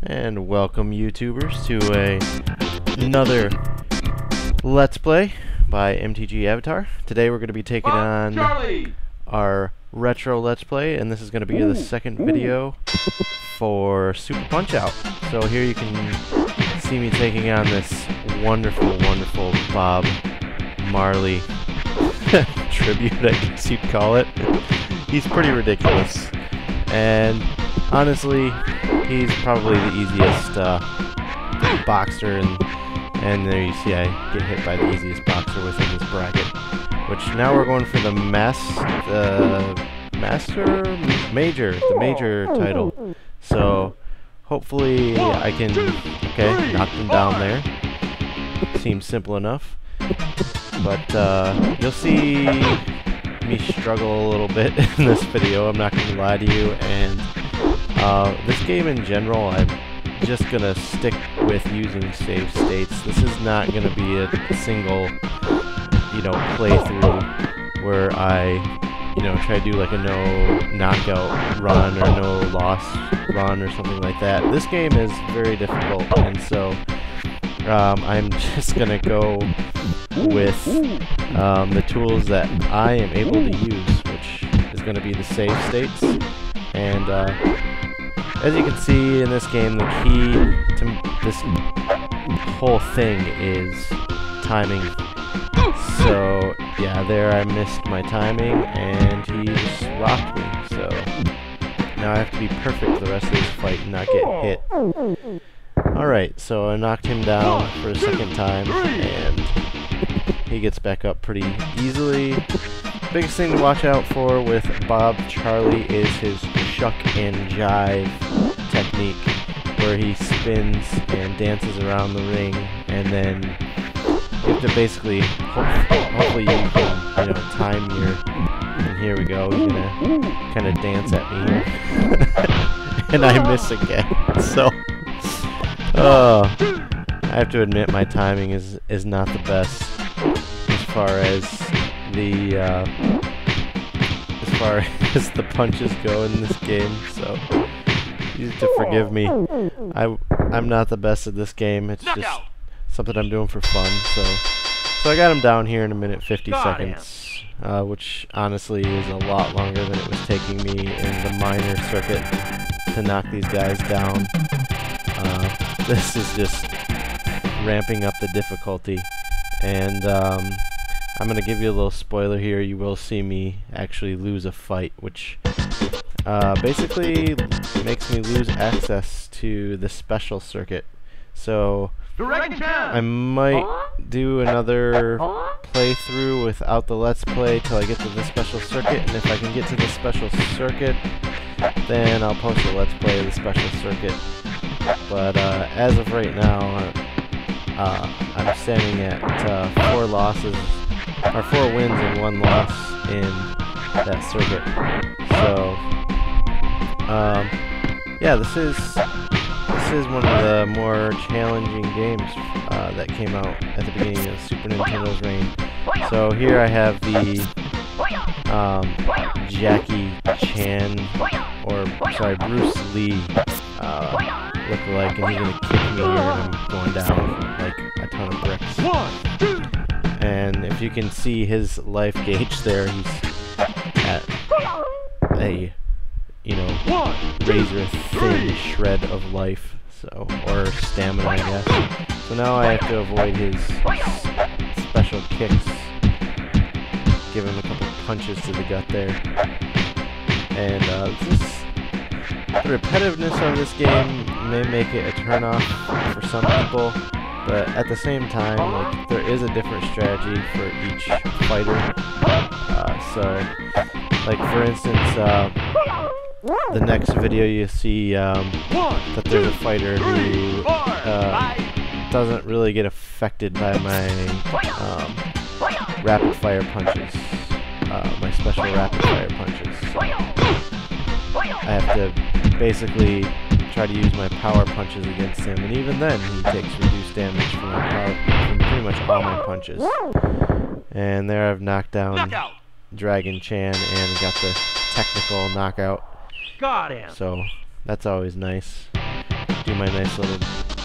And welcome YouTubers to another Let's Play by MTG Avatar. Today we're going to be taking on our retro Let's Play, and this is going to be the second video for Super PunchOut. So here you can see me taking on this wonderful Bob Marley tribute, I guess you'd call it. He's pretty ridiculous, and honestly, he's probably the easiest boxer, and there you see I get hit by the easiest boxer within this bracket. Which now we're going for the major title. So hopefully I can knock them down there. Seems simple enough, but you'll see me struggle a little bit in this video. I'm not going to lie to you, and this game in general, I'm just gonna stick with using save states. This is not gonna be a single, playthrough where I, try to do like a no knockout run or no loss run or something like that. This game is very difficult, and so I'm just gonna go with the tools that I am able to use, which is gonna be the save states. And as you can see in this game, the key to this whole thing is timing. So yeah, there I missed my timing and he just rocked me. So now I have to be perfect for the rest of this fight and not get hit. Alright, so I knocked him down for a second time and he gets back up pretty easily. Biggest thing to watch out for with Bob Charlie is his shuck and jive technique, where he spins and dances around the ring, and then you have to basically, hopefully you can, time your, and here we go, he's gonna kind of dance at me here, and I miss again, so, I have to admit my timing is not the best as far as the punches go in this game, so you have to forgive me. I'm not the best at this game. It's just something I'm doing for fun. So I got him down here in 1:50 seconds, which honestly is a lot longer than it was taking me in the minor circuit to knock these guys down. This is just ramping up the difficulty, and I'm going to give you a little spoiler here. You will see me actually lose a fight, which basically makes me lose access to the special circuit. So I might do another playthrough without the Let's Play till I get to the special circuit, and if I can get to the special circuit, then I'll post a Let's Play of the special circuit. But as of right now, I'm standing at 4 wins and 1 loss in that circuit. So yeah, this is one of the more challenging games that came out at the beginning of Super Nintendo's reign. So here I have the Jackie Chan, or sorry, Bruce Lee look-alike, and he's gonna kick me here, and I'm going down like a ton of bricks. And if you can see his life gauge there, he's at a, razor thin shred of life, so, or stamina, I guess. So now I have to avoid his special kicks, give him a couple punches to the gut there. And the repetitiveness of this game may make it a turnoff for some people, but at the same time, like, there is a different strategy for each fighter. So, like, for instance, the next video you see that there's a fighter who doesn't really get affected by my rapid fire punches, my special rapid fire punches. So I have to basically try to use my power punches against him, and even then he takes reduced damage from pretty much all my punches. And there I've knocked down Dragon Chan and got the technical knockout. Got him. So that's always nice. do my nice little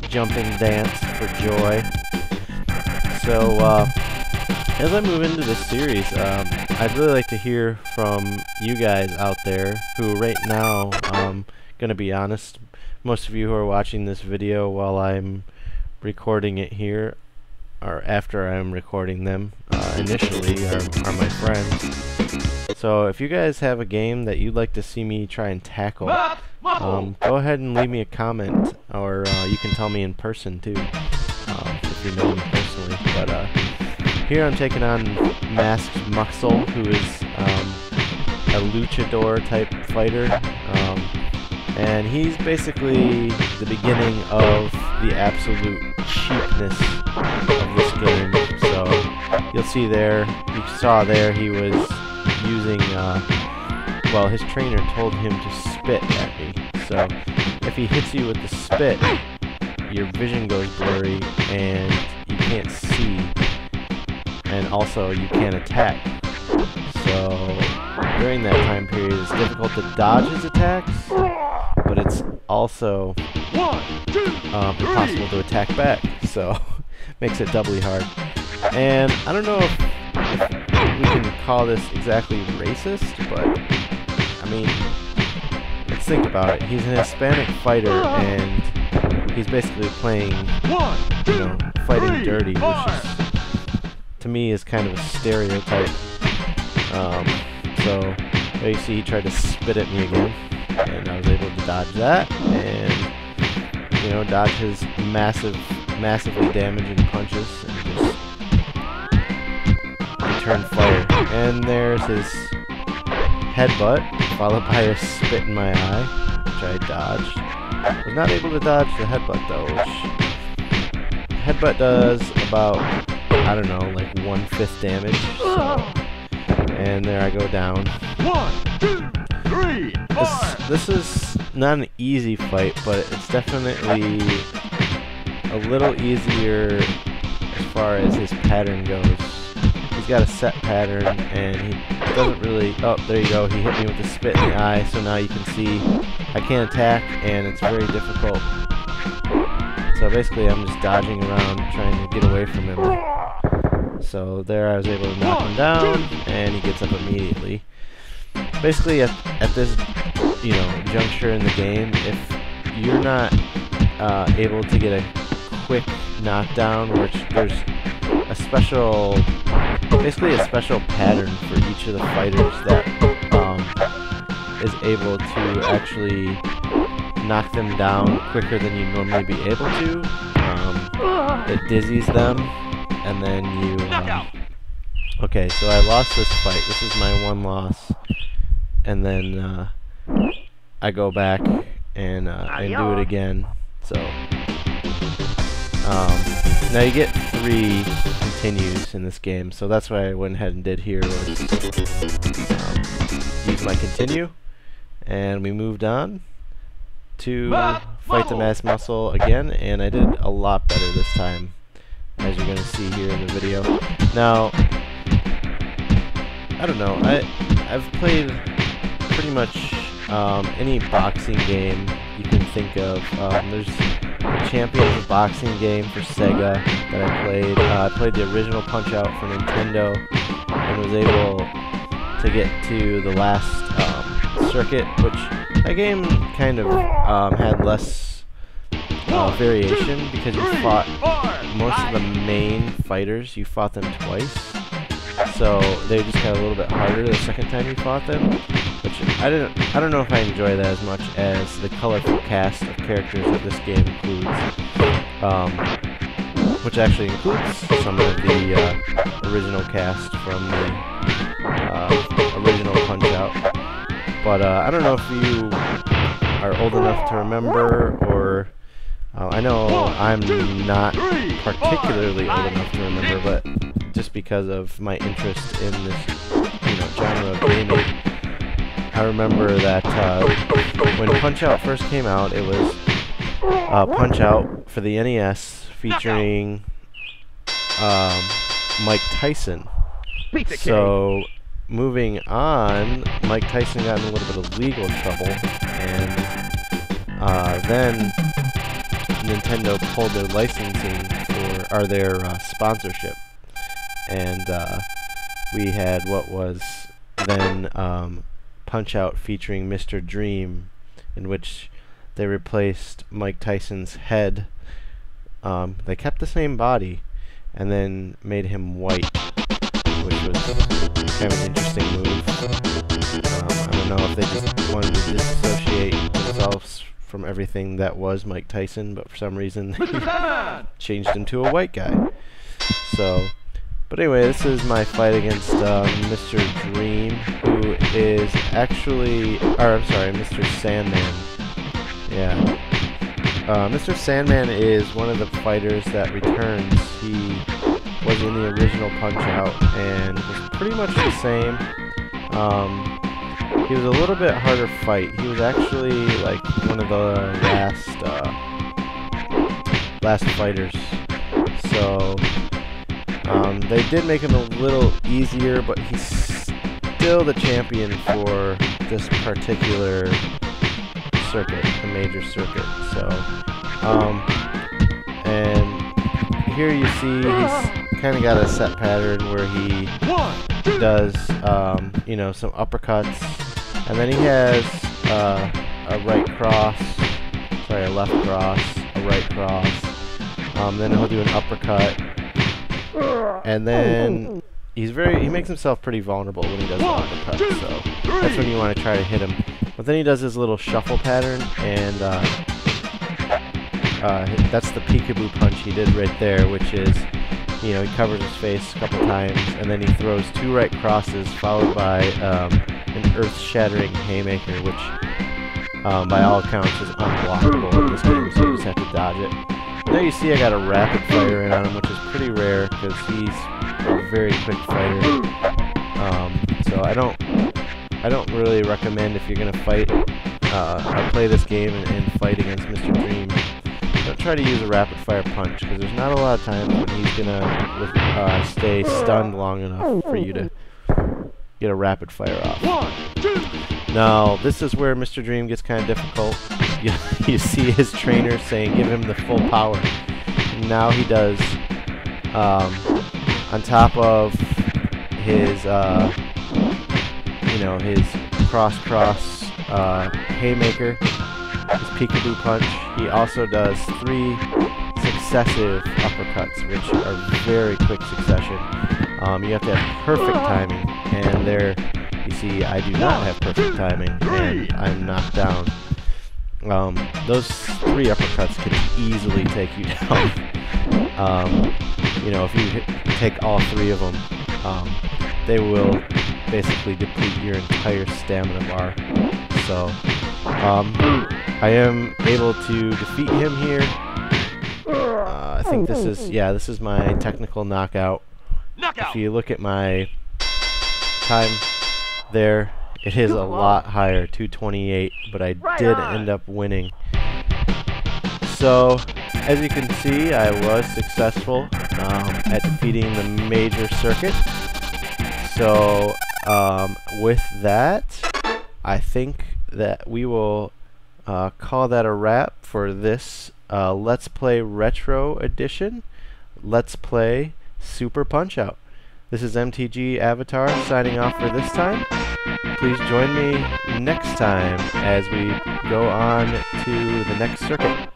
jumping dance for joy. So, as I move into this series, I'd really like to hear from you guys out there who right now, gonna be honest, most of you who are watching this video while I'm recording it here, or after I'm recording them, initially are my friends. So if you guys have a game that you'd like to see me try and tackle, go ahead and leave me a comment, or you can tell me in person too, if you know me personally. But here I'm taking on Masked Muscle, who is a luchador type fighter, and he's basically the beginning of the absolute cheapness of this game. So you'll see there, you saw there, he was using, well, his trainer told him to spit at me. So if he hits you with the spit, your vision goes blurry and you can't see, and also you can't attack. So during that time period, it's difficult to dodge his attacks, but it's also impossible to attack back, so makes it doubly hard. And I don't know if we can call this exactly racist, but I mean, let's think about it. He's an Hispanic fighter, and he's basically playing, you know, fighting dirty, which is, to me, is kind of a stereotype. So there you see he tried to spit at me again, and I was able to dodge that, and, you know, dodge his massively damaging punches, and just return fire. And there's his headbutt, followed by a spit in my eye, which I dodged. Was not able to dodge the headbutt though, which headbutt does about, I don't know, like 1/5 damage. So, and there I go down. 1, 2, 3, 4. This is not an easy fight, but it's definitely a little easier as far as his pattern goes. He's got a set pattern, and he doesn't really... Oh, there you go. He hit me with the spit in the eye, so now you can see I can't attack, and it's very difficult. So basically, I'm just dodging around, trying to get away from him. So there I was able to knock him down, and he gets up immediately. Basically, at this, you know, juncture in the game, if you're not able to get a quick knockdown, which there's a special, basically a special pattern for each of the fighters that is able to actually knock them down quicker than you normally be able to. It dizzies them, and then you... okay, so I lost this fight. This is my one loss. And then I go back and do it again. So now you get 3 continues in this game. So that's what I went ahead and did here, was use my continue, and we moved on to fight the Masked Muscle again, and I did a lot better this time, as you're gonna see here in the video. Now, I don't know, I've played pretty much any boxing game you can think of. There's a Champions of Boxing game for Sega that I played. I played the original PunchOut for Nintendo, and was able to get to the last circuit, which that game kind of had less variation, because you fought most of the main fighters, you fought them twice. So they just got a little bit harder the second time you fought them, which I don't know if I enjoy that as much as the colorful cast of characters that this game includes, which actually includes some of the original cast from the original PunchOut. But I don't know if you are old enough to remember, or I know I'm not particularly old enough to remember, but just because of my interest in this, you know, genre of gaming, I remember that when PunchOut first came out, it was PunchOut for the NES featuring Mike Tyson. So moving on, Mike Tyson got in a little bit of legal trouble, and then Nintendo pulled their licensing or their sponsorship, and we had what was then PunchOut featuring Mr. Dream, in which they replaced Mike Tyson's head. They kept the same body, and then made him white, which was kind of an interesting move. I don't know if they just wanted to disassociate themselves from everything that was Mike Tyson, but for some reason they changed him to a white guy. So, but anyway, this is my fight against Mr. Dream, who is actually, or I'm sorry, Mr. Sandman. Yeah. Mr. Sandman is one of the fighters that returns. He was in the original PunchOut and was pretty much the same. He was a little bit harder fight. He was actually like one of the last fighters. So they did make him a little easier, but he's still the champion for this particular circuit, the major circuit. So, and here you see he's kind of got a set pattern where he does, you know, some uppercuts. And then he has a right cross, sorry, a left cross, a right cross. Then he'll do an uppercut, and then he makes himself pretty vulnerable when he does the uppercut. So that's when you want to try to hit him. But then he does his little shuffle pattern, and that's the peekaboo punch he did right there, which is, you know, he covers his face a couple times, and then he throws two right crosses followed by an earth-shattering haymaker, which by all accounts is unblockable in this game, so you just have to dodge it. There you see I got a rapid fire in on him, which is pretty rare because he's a very quick fighter. So I don't really recommend, if you're gonna fight or play this game and fight against Mr. Dream, don't try to use a rapid fire punch, because there's not a lot of times when he's gonna stay stunned long enough for you to get a rapid fire off. Now, this is where Mr. Dream gets kind of difficult. You see his trainer saying, give him the full power. Now he does, on top of his, you know, his cross haymaker, his peekaboo punch, he also does 3 successive uppercuts, which are very quick succession. You have to have perfect timing, and there you see I do not have perfect timing, and I'm knocked down. Those 3 uppercuts can easily take you down. You know, if you take all 3 of them, they will basically deplete your entire stamina bar. So, I am able to defeat him here. I think this is my technical knockout. If you look at my time there, it is a lot higher, 228, but I did end up winning. So, as you can see, I was successful at defeating the major circuit. So, with that, I think that we will call that a wrap for this Let's Play Retro Edition. Let's Play Super Punch-Out. This is MTG Avatar signing off for this time. Please join me next time as we go on to the next circuit.